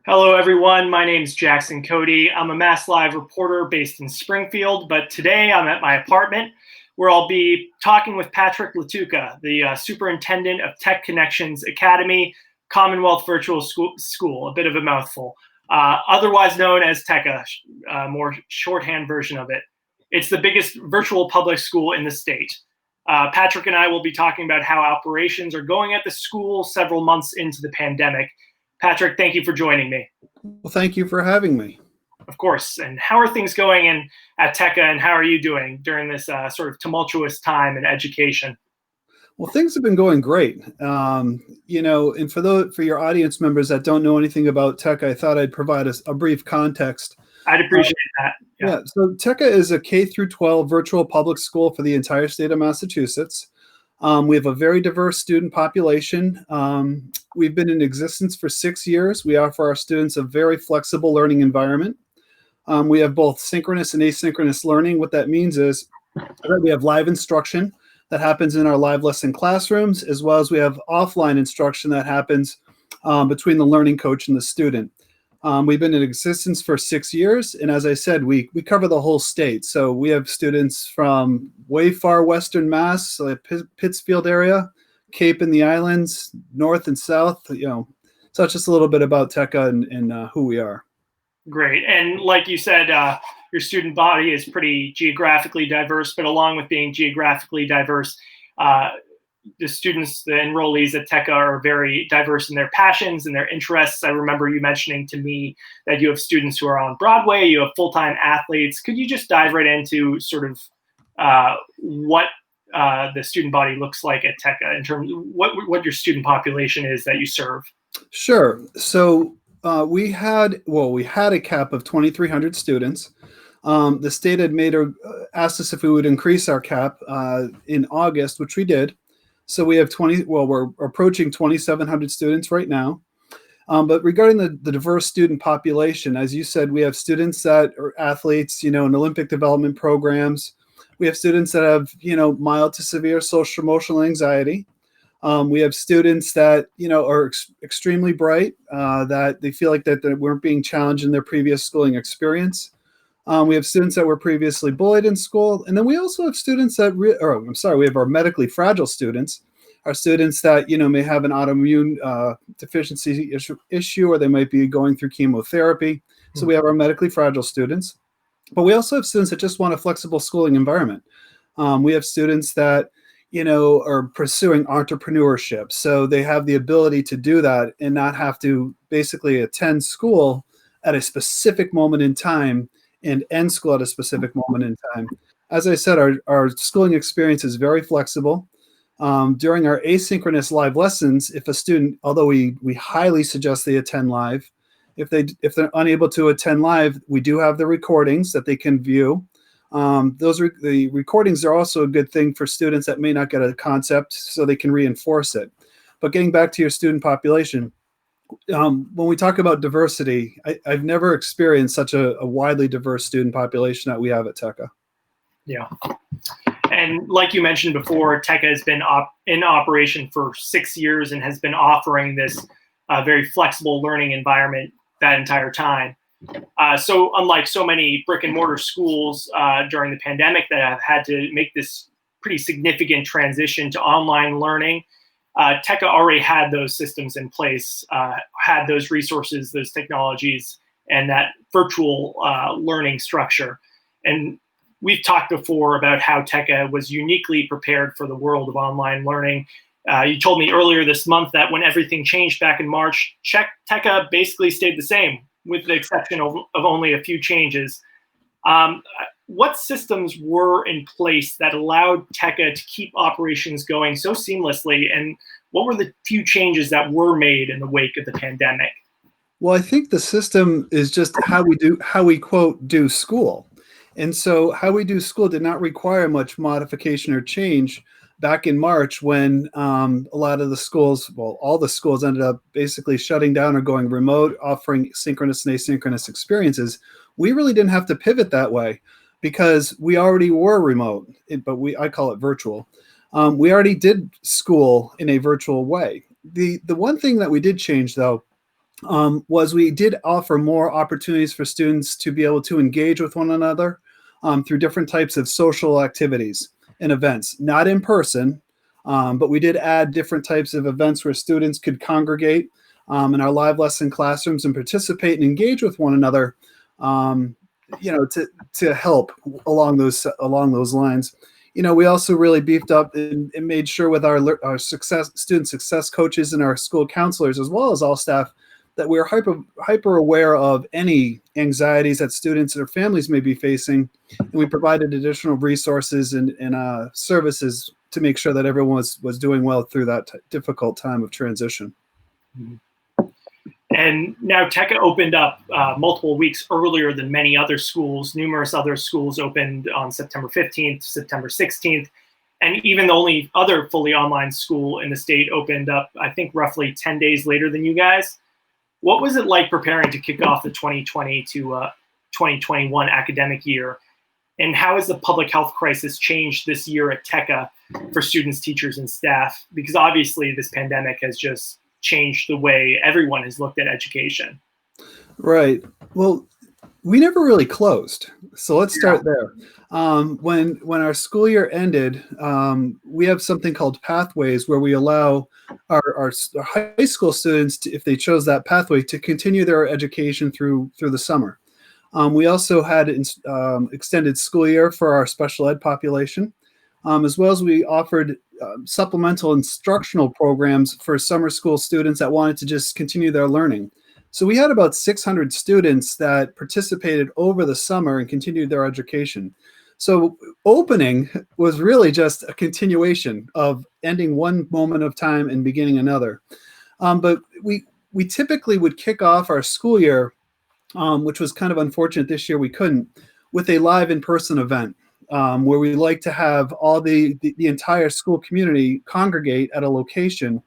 Hello, everyone. My name is Jackson Cote. I'm a MassLive reporter based in Springfield, but today I'm at my apartment where I'll be talking with Patrick Lattuca, the superintendent of Tech Connections Academy, Commonwealth Virtual School, a bit of a mouthful, otherwise known as TECCA, more shorthand version of it. It's the biggest virtual public school in the state. Patrick and I will be talking about how operations are going at the school several months into the pandemic. Patrick, thank you for joining me. Well, thank you for having me. Of course. And how are things going at TECCA, and how are you doing during this sort of tumultuous time in education? Well, things have been going great. And for your audience members that don't know anything about TECCA, I thought I'd provide a brief context. I'd appreciate that. Yeah. So TECCA is a K through 12 virtual public school for the entire state of Massachusetts. We have a very diverse student population. We've been in existence for 6 years. We offer our students a very flexible learning environment. We have both synchronous and asynchronous learning. What that means is that we have live instruction that happens in our live lesson classrooms, as well as we have offline instruction that happens between the learning coach and the student. We've been in existence for 6 years, and as I said, we cover the whole state. So we have students from way far western Mass, like Pittsfield area, Cape and the Islands, north and south. So that's just a little bit about TECCA and who we are. Great. And like you said, your student body is pretty geographically diverse, but along with being geographically diverse, the students, the enrollees at TECCA are very diverse in their passions and their interests. I remember you mentioning to me that you have students who are on Broadway, you have full-time athletes. Could you just dive right into sort of what the student body looks like at TECCA in terms of what your student population is that you serve? Sure. So we had a cap of 2,300 students. The state had asked us if we would increase our cap in August, which we did. So we have we're approaching 2,700 students right now. But regarding the diverse student population, as you said, we have students that are athletes, in Olympic development programs. We have students that have, mild to severe social emotional anxiety. We have students that, are extremely bright, that they feel like that they weren't being challenged in their previous schooling experience. We have students that were previously bullied in school. And then we also have students that, we have our medically fragile students, our students that, may have an autoimmune deficiency issue, or they might be going through chemotherapy. So we have our medically fragile students. But we also have students that just want a flexible schooling environment. We have students that, are pursuing entrepreneurship. So they have the ability to do that and not have to basically attend school at a specific moment in time and end school at a specific moment in time. As I said, our schooling experience is very flexible. During our asynchronous live lessons, if a student, although we highly suggest they attend live, if they're unable to attend live, we do have the recordings that they can view. The recordings are also a good thing for students that may not get a concept, so they can reinforce it. But getting back to your student population, when we talk about diversity, I've never experienced such a widely diverse student population that we have at TECCA. Yeah. And like you mentioned before, TECCA has been in operation for 6 years and has been offering this very flexible learning environment that entire time. So unlike so many brick and mortar schools during the pandemic that have had to make this pretty significant transition to online learning, TECCA already had those systems in place, had those resources, those technologies, and that virtual learning structure. And we've talked before about how TECCA was uniquely prepared for the world of online learning. You told me earlier this month that when everything changed back in March, TECCA basically stayed the same, with the exception of only a few changes. What systems were in place that allowed TECCA to keep operations going so seamlessly, and what were the few changes that were made in the wake of the pandemic? Well, I think the system is just how we quote do school. And so how we do school did not require much modification or change back in March, when a lot of the schools, all the schools ended up basically shutting down or going remote, offering synchronous and asynchronous experiences. We really didn't have to pivot that way, because we already were remote, but I call it virtual. We already did school in a virtual way. The one thing that we did change, though, was we did offer more opportunities for students to be able to engage with one another through different types of social activities and events, not in person, but we did add different types of events where students could congregate in our live lesson classrooms and participate and engage with one another, to help along those lines. We also really beefed up and made sure with our student success coaches and our school counselors, as well as all staff, that we're hyper aware of any anxieties that students and their families may be facing, and we provided additional resources and services to make sure that everyone was doing well through that difficult time of transition. And now TECCA opened up multiple weeks earlier than many other schools. Numerous other schools opened on September 15th, September 16th, and even the only other fully online school in the state opened up, I think, roughly 10 days later than you guys. What was it like preparing to kick off the 2020 to 2021 academic year? And how has the public health crisis changed this year at TECCA for students, teachers, and staff? Because obviously this pandemic has just changed the way everyone has looked at education. Right. Well, we never really closed. So let's start there. When our school year ended, we have something called pathways where we allow our high school students to, if they chose that pathway, to continue their education through the summer. We also had extended school year for our special ed population, as well as we offered supplemental instructional programs for summer school students that wanted to just continue their learning. So we had about 600 students that participated over the summer and continued their education. So opening was really just a continuation of ending one moment of time and beginning another. But we typically would kick off our school year, which was kind of unfortunate this year we couldn't, with a live in-person event where we like to have all the entire school community congregate at a location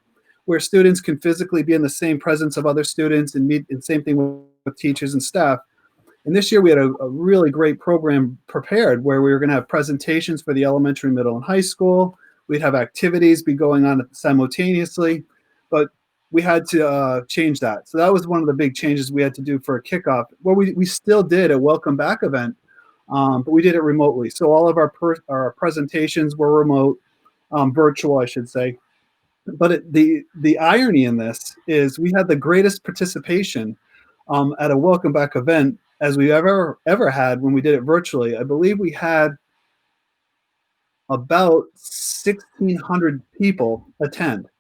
where students can physically be in the same presence of other students and meet, and same thing with teachers and staff. And this year we had a really great program prepared where we were going to have presentations for the elementary, middle, and high school. We'd have activities be going on simultaneously, but we had to change that. So that was one of the big changes we had to do for a kickoff. Well, we still did a welcome back event, but we did it remotely. So all of our presentations were remote, virtual, I should say. But the irony in this is we had the greatest participation at a welcome back event as we ever had when we did it virtually. I believe we had about 1,600 people attend.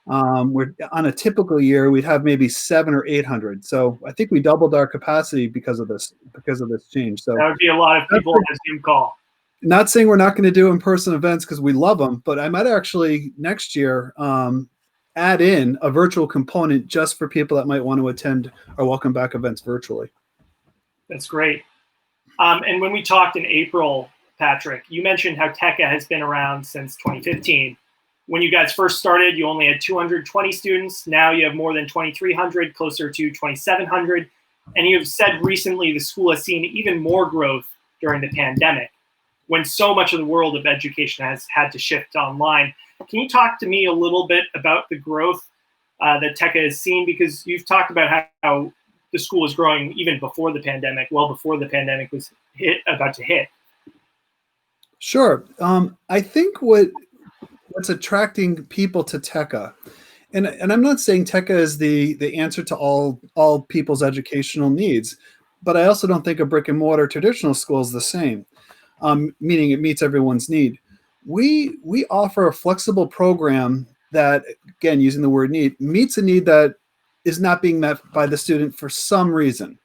We're on a typical year, we'd have maybe 700 or 800. So I think we doubled our capacity because of this change. So that would be a lot of people on a Zoom call. Not saying we're not going to do in-person events because we love them, but I might actually next year add in a virtual component just for people that might want to attend our welcome back events virtually. That's great. And when we talked in April, Patrick, you mentioned how TECCA has been around since 2015. When you guys first started, you only had 220 students. Now you have more than 2,300, closer to 2,700. And you've said recently the school has seen even more growth during the pandemic, when so much of the world of education has had to shift online. Can you talk to me a little bit about the growth that TECCA has seen? Because you've talked about how the school was growing even before the pandemic, well before the pandemic was about to hit. Sure. I think what's attracting people to TECCA, and I'm not saying TECCA is the answer to all people's educational needs, but I also don't think a brick and mortar traditional school is the same. Meaning it meets everyone's need. We offer a flexible program that, again, using the word need, meets a need that is not being met by the student for some reason.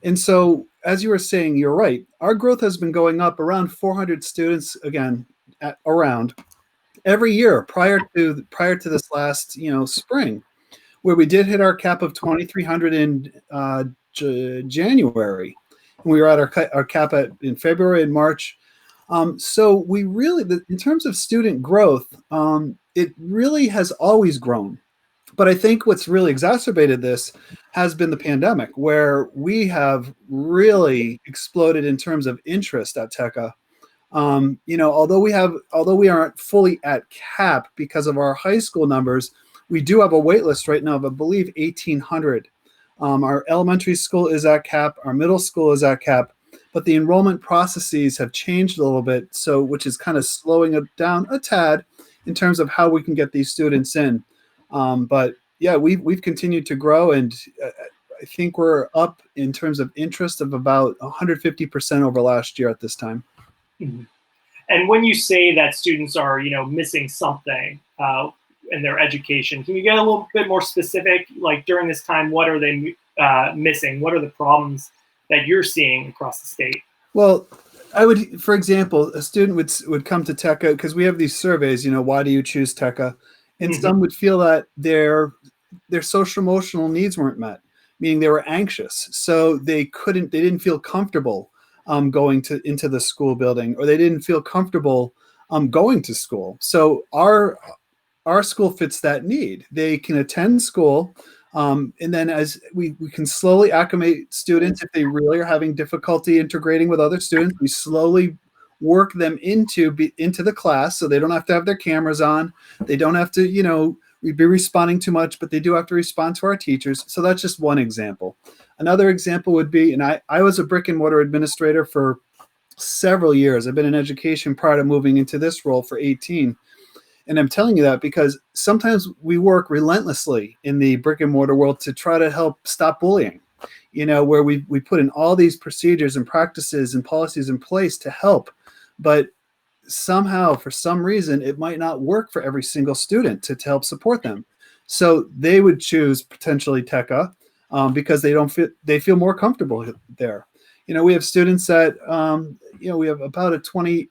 And so, as you were saying, you're right. Our growth has been going up around 400 students, again, around every year prior to this last spring, where we did hit our cap of 2,300 in January. And we were at our cap in February and March. So we really, in terms of student growth, it really has always grown. But I think what's really exacerbated this has been the pandemic, where we have really exploded in terms of interest at TECCA. Although we aren't fully at cap because of our high school numbers, we do have a wait list right now of, I believe, 1,800 Our elementary school is at cap, our middle school is at cap, but the enrollment processes have changed a little bit, so which is kind of slowing it down a tad in terms of how we can get these students in. But yeah, we've continued to grow, and I think we're up in terms of interest of about 150% over last year at this time. Mhm. And when you say that students are, missing something in their education, can you get a little bit more specific? Like during this time, what are they missing? What are the problems that you're seeing across the state? Well, for example, a student would come to TECCA because we have these surveys. Why do you choose TECCA? And Mhm. some would feel that their social emotional needs weren't met, meaning they were anxious, so they didn't feel comfortable going into the school building, or they didn't feel comfortable going to school. So our school fits that need. They can attend school. And then as we can slowly acclimate students, if they really are having difficulty integrating with other students, we slowly work them into the class, so they don't have to have their cameras on. They don't have to, be responding too much, but they do have to respond to our teachers. So that's just one example. Another example would be, and I was a brick and mortar administrator for several years. I've been in education prior to moving into this role for 18. And I'm telling you that because sometimes we work relentlessly in the brick and mortar world to try to help stop bullying, where we put in all these procedures and practices and policies in place to help. But somehow, for some reason, it might not work for every single student to help support them. So they would choose potentially TECCA because they feel more comfortable there. We have students that, we have about a 28%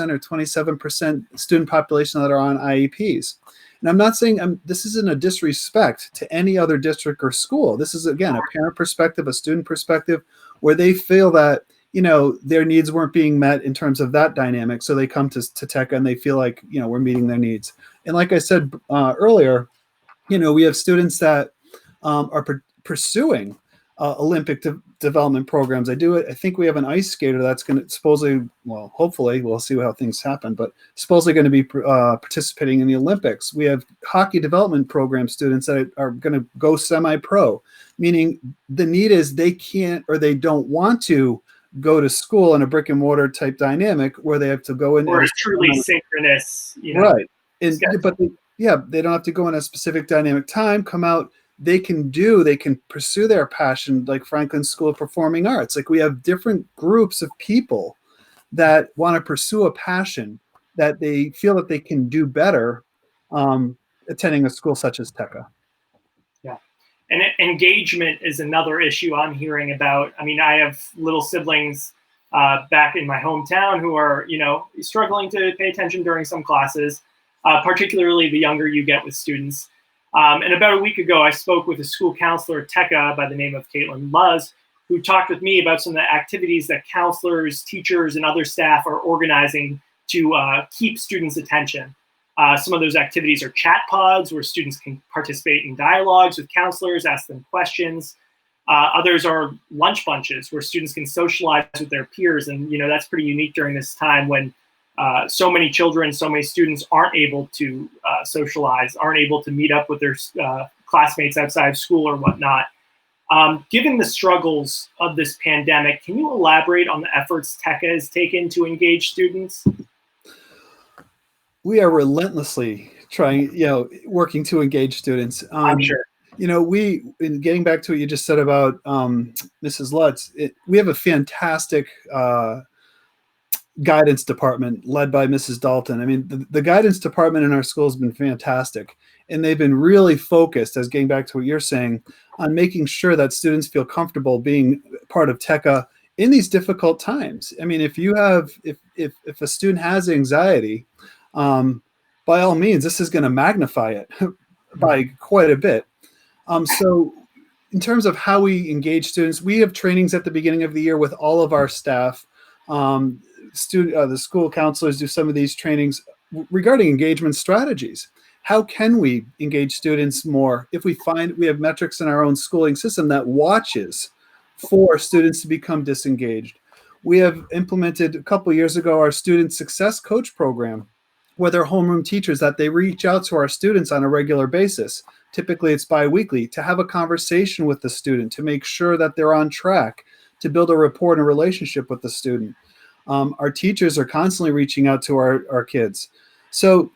or 27% student population that are on IEPs. And I'm not saying this isn't a disrespect to any other district or school. This is, again, a parent perspective, a student perspective, where they feel that, their needs weren't being met in terms of that dynamic. So they come to TECCA and they feel like, we're meeting their needs. And like I said earlier, we have students that are pursuing Olympic development programs. I think we have an ice skater that's going to supposedly, well, hopefully, we'll see how things happen, but supposedly going to be participating in the Olympics. We have hockey development program students that are going to go semi-pro, meaning the need is they can't or they don't want to go to school in a brick and mortar type dynamic where they have to go in. Or a truly synchronous, right. But they don't have to go in a specific dynamic time, come out. They can pursue their passion, like Franklin School of Performing Arts. Like we have different groups of people that want to pursue a passion that they feel that they can do better attending a school such as TECCA. Yeah. And engagement is another issue I'm hearing about. I mean, I have little siblings back in my hometown who are, struggling to pay attention during some classes, particularly the younger you get with students. And about a week ago, I spoke with a school counselor at TECCA by the name of Caitlin Luz, who talked with me about some of the activities that counselors, teachers, and other staff are organizing to keep students' attention. Some of those activities are chat pods, where students can participate in dialogues with counselors, ask them questions. Others are lunch bunches, where students can socialize with their peers. And, that's pretty unique during this time when so many children, so many students aren't able to socialize, aren't able to meet up with their classmates outside of school or whatnot. Given the struggles of this pandemic, can you elaborate on the efforts TECCA has taken to engage students? We are relentlessly trying, working to engage students. I'm sure. In getting back to what you just said about Mrs. Lutz, we have a fantastic guidance department led by Mrs. Dalton. I mean, the guidance department in our school has been fantastic, and they've been really focused, as getting back to what you're saying, on making sure that students feel comfortable being part of TECCA in these difficult times. I mean, if a student has anxiety, by all means, this is going to magnify it by quite a bit. So in terms of how we engage students, we have trainings at the beginning of the year with all of our staff. The school counselors do some of these trainings regarding engagement strategies. How can we engage students more if we find we have metrics in our own schooling system that watches for students to become disengaged? We have implemented a couple years ago our student success coach program, whether homeroom teachers, that they reach out to our students on a regular basis. Typically it's biweekly, to have a conversation with the student, to make sure that they're on track, to build a rapport and a relationship with the student. Our teachers are constantly reaching out to our kids. So,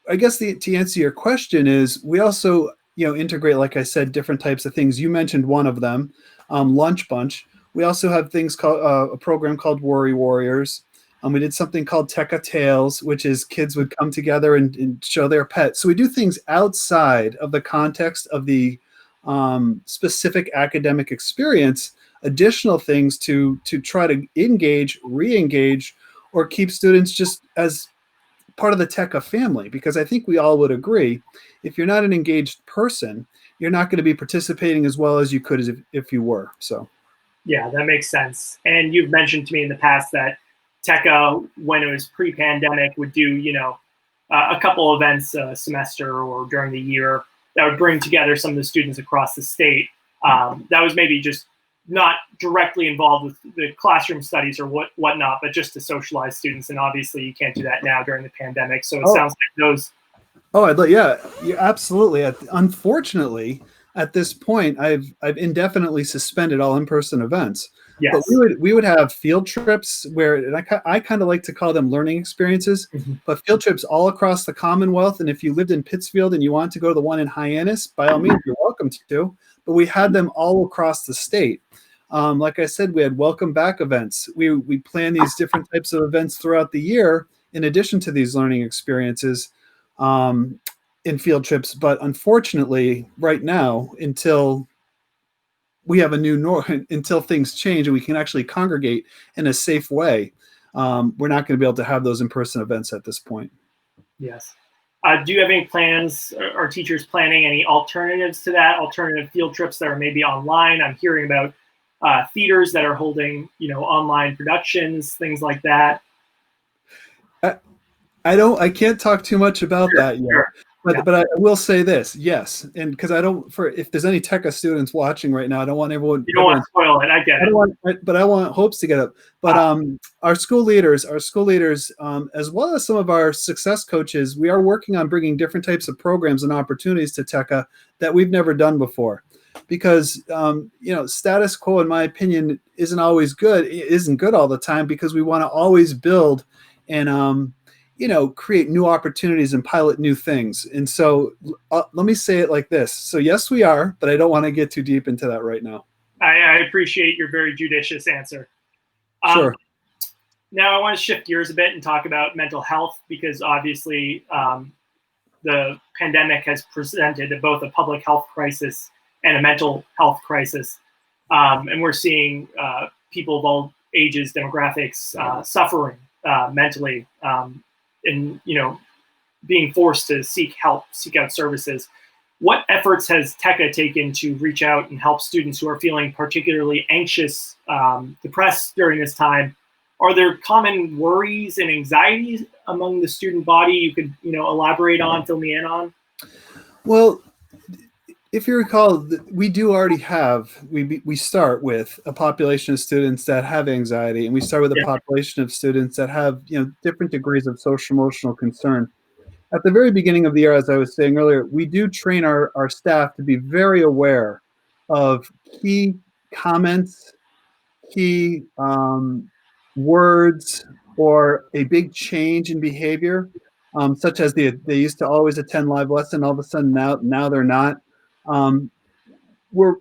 I guess to answer your question is, we also, integrate, like I said, different types of things. You mentioned one of them, Lunch Bunch. We also have things called a program called Worry Warriors. We did something called TECCA Tales, which is kids would come together and show their pets. So we do things outside of the context of the specific academic experience, additional things to try to engage, re-engage, or keep students just as part of the TECCA family. Because I think we all would agree, if you're not an engaged person, you're not going to be participating as well as you could as if you were. So. Yeah, that makes sense. And you've mentioned to me in the past that TECCA, when it was pre-pandemic, would do, a couple events a semester or during the year that would bring together some of the students across the state. That was maybe just not directly involved with the classroom studies or whatnot, but just to socialize students. And obviously you can't do that now during the pandemic. So it sounds like those. Yeah, absolutely. Unfortunately, at this point, I've indefinitely suspended all in-person events. Yes. But we would have field trips where, and I kind of like to call them learning experiences, but field trips all across the Commonwealth. And if you lived in Pittsfield and you wanted to go to the one in Hyannis, by all means, you're welcome to. But we had them all across the state. Like I said, we had welcome back events. We plan these different types of events throughout the year, in addition to these learning experiences. In field trips, but unfortunately, right now, until we have a new norm, until things change and we can actually congregate in a safe way, we're not going to be able to have those in-person events at this point. Yes. Do you have any plans? Are teachers planning any alternatives to that? Alternative field trips that are maybe online? I'm hearing about theaters that are holding, online productions, things like that. I can't talk too much about that yet. Sure. But I will say this, yes, and because if there's any TECCA students watching right now, I don't want everyone. You don't want to spoil it. I get it. But I want hopes to get up. But our school leaders, as well as some of our success coaches, we are working on bringing different types of programs and opportunities to TECCA that we've never done before. Because status quo, in my opinion, isn't always good. It isn't good all the time, because we want to always build and create new opportunities and pilot new things. And so let me say it like this. So yes, we are, but I don't want to get too deep into that right now. I appreciate your very judicious answer. Sure. Now I want to shift gears a bit and talk about mental health, because obviously the pandemic has presented both a public health crisis and a mental health crisis. And we're seeing people of all ages, demographics suffering mentally, and being forced to seek help, seek out services. What efforts has TECCA taken to reach out and help students who are feeling particularly anxious, depressed during this time? Are there common worries and anxieties among the student body you could elaborate on, fill me in on? Well, if you recall, we do already have, we start with a population of students that have anxiety, and we start with a population of students that have different degrees of social emotional concern. At the very beginning of the year, as I was saying earlier, we do train our staff to be very aware of key comments, key words, or a big change in behavior, such as they used to always attend live lesson, all of a sudden now they're not. We're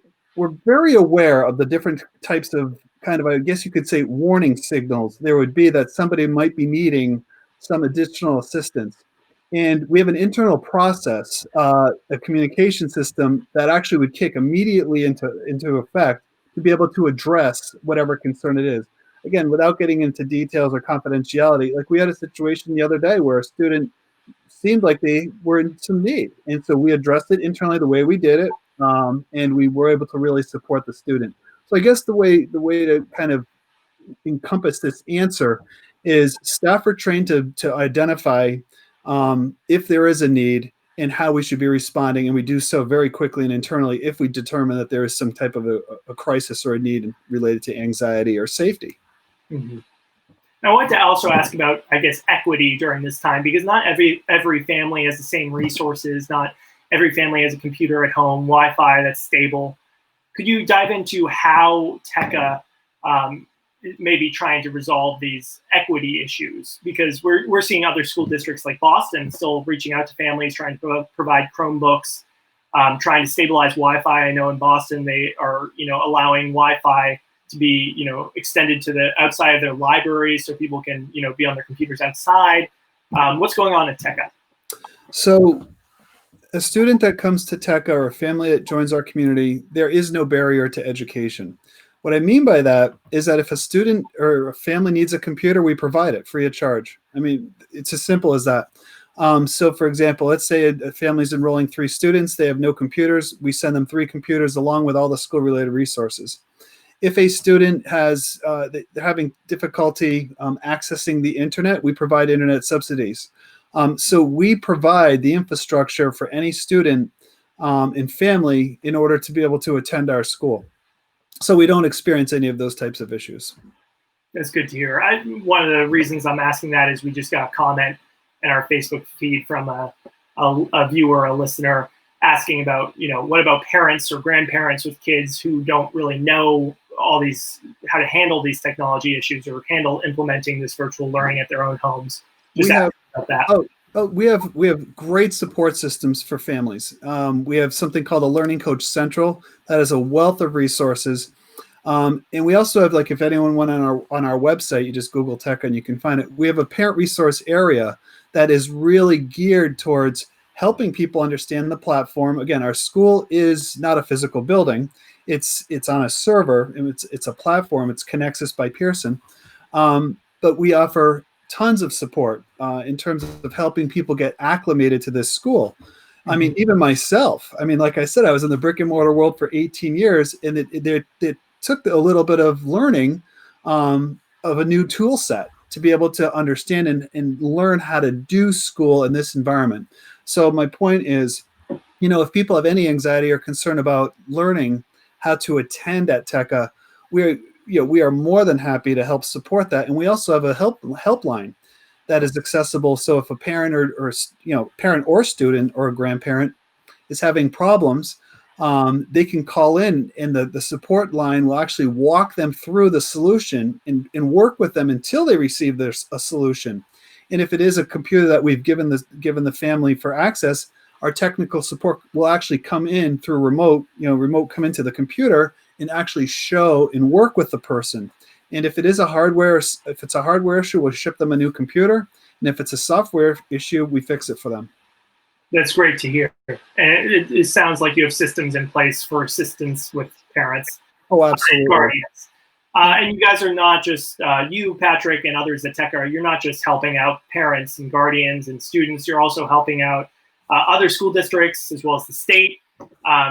very aware of the different types of I guess you could say, warning signals there would be that somebody might be needing some additional assistance. And we have an internal process, a communication system that actually would kick immediately into effect to be able to address whatever concern it is. Again, without getting into details or confidentiality, like we had a situation the other day where a student seemed like they were in some need. And so we addressed it internally the way we did it, and we were able to really support the student. So I guess the way to kind of encompass this answer is staff are trained to identify if there is a need and how we should be responding, and we do so very quickly and internally if we determine that there is some type of a crisis or a need related to anxiety or safety. Mm-hmm. I wanted to also ask about, I guess, equity during this time, because not every family has the same resources. Not every family has a computer at home, Wi-Fi that's stable. Could you dive into how TECCA may be trying to resolve these equity issues? Because we're seeing other school districts like Boston still reaching out to families, trying to provide Chromebooks, trying to stabilize Wi-Fi. I know in Boston they are, allowing Wi-Fi to be, extended to the outside of their libraries so people can, be on their computers outside. What's going on at TECCA? So a student that comes to TECCA or a family that joins our community, there is no barrier to education. What I mean by that is that if a student or a family needs a computer, we provide it free of charge. I mean, it's as simple as that. So for example, let's say a family's enrolling 3 students, they have no computers, we send them 3 computers along with all the school-related resources. If a student has, they're having difficulty accessing the internet, we provide internet subsidies. So we provide the infrastructure for any student and family in order to be able to attend our school. So we don't experience any of those types of issues. That's good to hear. One of the reasons I'm asking that is we just got a comment in our Facebook feed from a viewer, a listener, asking about, what about parents or grandparents with kids who don't really know how to handle these technology issues or handle implementing this virtual learning at their own homes. Just about that. We have great support systems for families. We have something called a Learning Coach Central that is a wealth of resources. And we also have, like, if anyone went on our website, you just Google TECCA and you can find it. We have a parent resource area that is really geared towards helping people understand the platform. Again, our school is not a physical building. It's on a server, and it's a platform. It connects us by Pearson. But we offer tons of support in terms of helping people get acclimated to this school. I mean, even myself, like I said, I was in the brick and mortar world for 18 years, and it took a little bit of learning of a new tool set to be able to understand and learn how to do school in this environment. So my point is, if people have any anxiety or concern about learning how to attend at TECCA, we are more than happy to help support that. And we also have a helpline that is accessible. So if a parent or parent or student or a grandparent is having problems, they can call in, and the support line will actually walk them through the solution and work with them until they receive a solution. And if it is a computer that we've given the family for access, our technical support will actually come in through remote come into the computer and actually show and work with the person. And if it's a hardware issue, we'll ship them a new computer. And if it's a software issue, we fix it for them. That's great to hear. And it sounds like you have systems in place for assistance with parents. Oh, absolutely. And guardians. And you guys are not just, you, Patrick, and others at TECCA, you're not just helping out parents and guardians and students, you're also helping out other school districts as well as the state,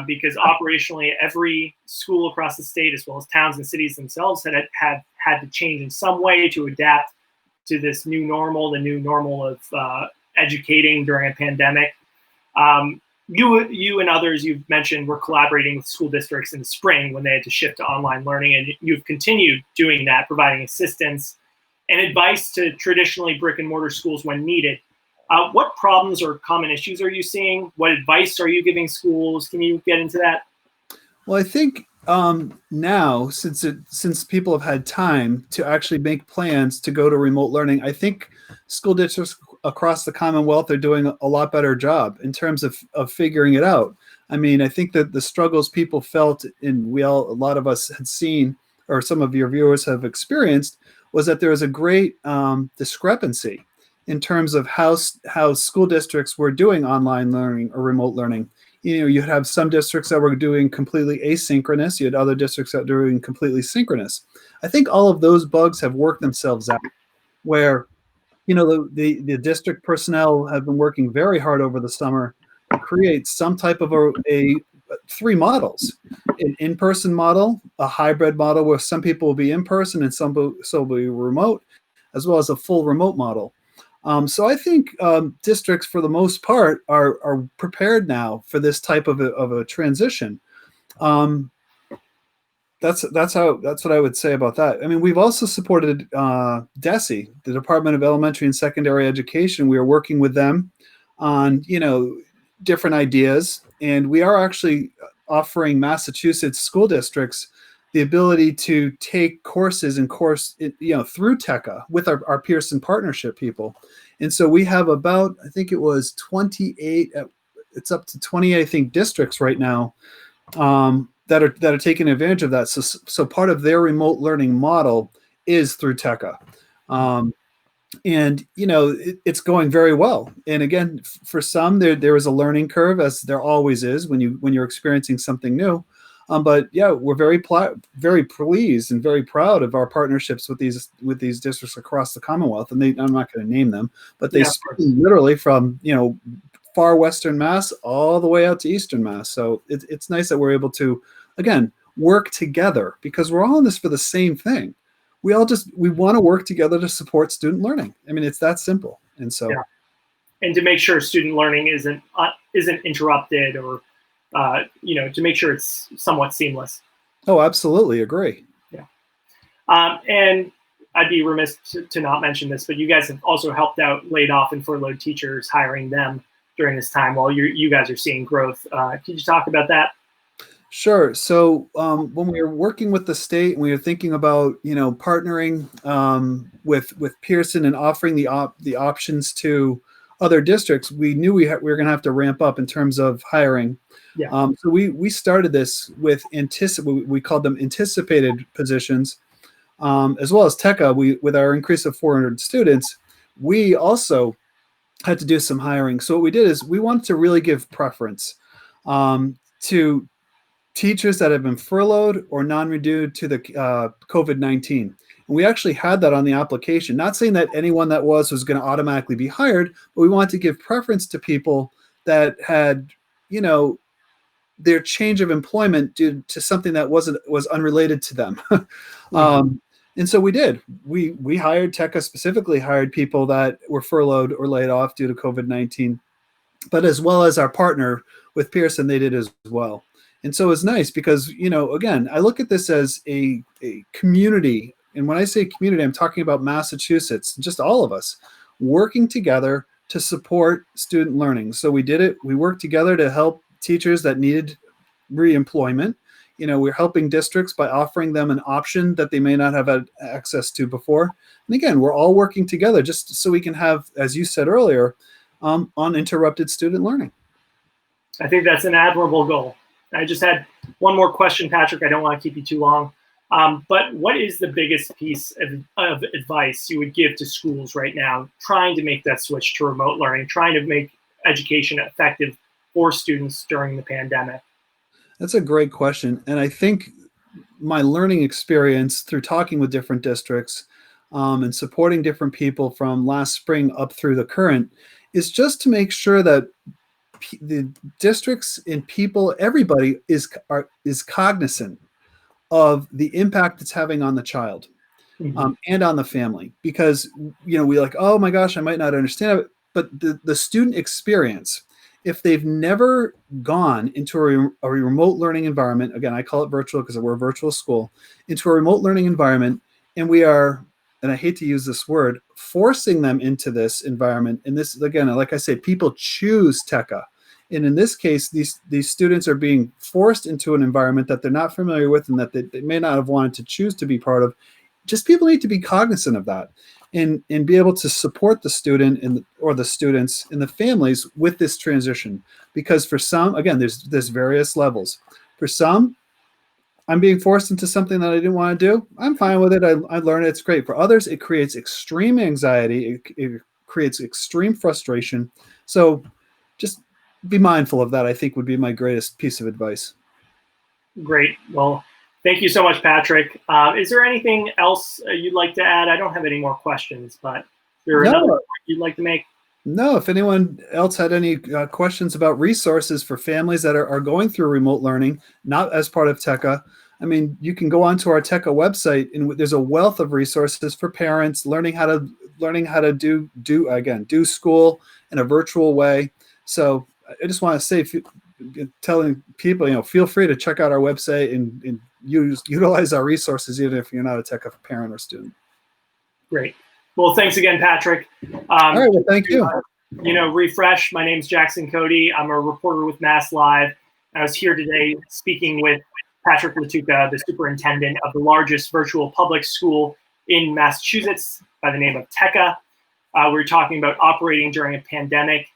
because operationally every school across the state, as well as towns and cities themselves, had to change in some way to adapt to this new normal, the new normal of educating during a pandemic. You and others you've mentioned were collaborating with school districts in the spring when they had to shift to online learning, and you've continued doing that, providing assistance and advice to traditionally brick and mortar schools when needed. What problems or common issues are you seeing? What advice are you giving schools? Can you get into that? Well, I think now, since people have had time to actually make plans to go to remote learning, I think school districts across the Commonwealth are doing a lot better job in terms of figuring it out. I mean, I think that the struggles people felt, and a lot of us had seen, or some of your viewers have experienced, was that there was a great discrepancy in terms of how school districts were doing online learning or remote learning. You'd have some districts that were doing completely asynchronous. You had other districts that were doing completely synchronous. I think all of those bugs have worked themselves out, where the district personnel have been working very hard over the summer to create some type of a 3 models: an in-person model, a hybrid model where some people will be in person and some will be remote, as well as a full remote model. So I think districts, for the most part, are prepared now for this type of a transition. that's what I would say about that. I mean, we've also supported DESE, the Department of Elementary and Secondary Education. We are working with them on different ideas, and we are actually offering Massachusetts school districts the ability to take courses and through TECCA with our Pearson partnership people. And so we have about, I think it was 28, it's up to 28, I think, districts right now that are taking advantage of that. So part of their remote learning model is through TECCA. And it's going very well. And again, for some, there is a learning curve, as there always is when you're experiencing something new. But yeah, we're very pleased and very proud of our partnerships with these districts across the Commonwealth. And I'm not going to name them, but they span literally from far Western Mass all the way out to Eastern Mass. So it's nice that we're able to, again, work together, because we're all in this for the same thing. We want to work together to support student learning. I mean, it's that simple. And so, and to make sure student learning isn't interrupted, or to make sure it's somewhat seamless. Oh, absolutely agree. Yeah. And I'd be remiss to not mention this, but you guys have also helped out laid off and furloughed teachers, hiring them during this time while you guys are seeing growth. Could you talk about that? Sure. So when we were working with the state, and we were thinking about partnering with Pearson and offering the options to other districts, we knew we were going to have to ramp up in terms of hiring. Yeah. So we started this with we called them anticipated positions, as well as TECCA. With our increase of 400 students, we also had to do some hiring. So what we did is we wanted to really give preference to teachers that have been furloughed or non-renewed to the COVID-19. And we actually had that on the application. Not saying that anyone that was going to automatically be hired, but we wanted to give preference to people that had, their change of employment due to something that was unrelated to them. And so we did. We hired, TECCA specifically hired people that were furloughed or laid off due to COVID-19, but as well as our partner with Pearson, they did as well. And so it's nice because, again, I look at this as a community. And when I say community, I'm talking about Massachusetts, just all of us working together to support student learning. So we did it. We worked together to help teachers that needed reemployment. We're helping districts by offering them an option that they may not have had access to before. And again, we're all working together just so we can have, as you said earlier, uninterrupted student learning. I think that's an admirable goal. I just had one more question, Patrick. I don't want to keep you too long. But what is the biggest piece of advice you would give to schools right now trying to make that switch to remote learning, trying to make education effective for students during the pandemic? That's a great question. And I think my learning experience through talking with different districts and supporting different people from last spring up through the current is just to make sure that the districts and people, everybody is cognizant of the impact it's having on the child and on the family. Because, we're like, oh my gosh, I might not understand it. But the student experience, if they've never gone into a remote learning environment, again, I call it virtual because we're a virtual school, into a remote learning environment, and we are, and I hate to use this word, forcing them into this environment. And this, again, like I say, people choose TECCA. And in this case, these students are being forced into an environment that they're not familiar with and that they may not have wanted to choose to be part of. Just people need to be cognizant of that and be able to support the student or the students and the families with this transition. Because for some, again, there's various levels. For some, I'm being forced into something that I didn't want to do. I'm fine with it. I learn it. It's great. For others, it creates extreme anxiety. It creates extreme frustration. So just be mindful of that, I think, would be my greatest piece of advice. Great. Well, thank you so much, Patrick. Is there anything else you'd like to add? I don't have any more questions, but is there another point you'd like to make? No, if anyone else had any questions about resources for families that are going through remote learning, not as part of TECCA, I mean, you can go onto our TECCA website, and there's a wealth of resources for parents learning how to do school in a virtual way. So I just want to say, telling people, feel free to check out our website and utilize our resources, even if you're not a TECCA parent or student. Great. Well, thanks again, Patrick. All right. Well, thank you. Refresh. My name's Jackson Cote. I'm a reporter with MassLive. I was here today speaking with Patrick Lattuca, the superintendent of the largest virtual public school in Massachusetts by the name of TECCA. We're talking about operating during a pandemic,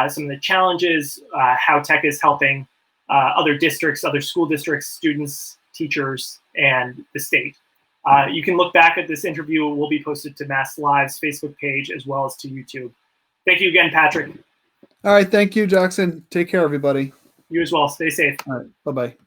some of the challenges, how TECCA is helping other districts, other school districts, students, teachers, and the state. You can look back at this interview. It will be posted to MassLive's Facebook page as well as to YouTube. Thank you again, Patrick. All right. Thank you, Jackson. Take care, everybody. You as well. Stay safe. All right. Bye-bye.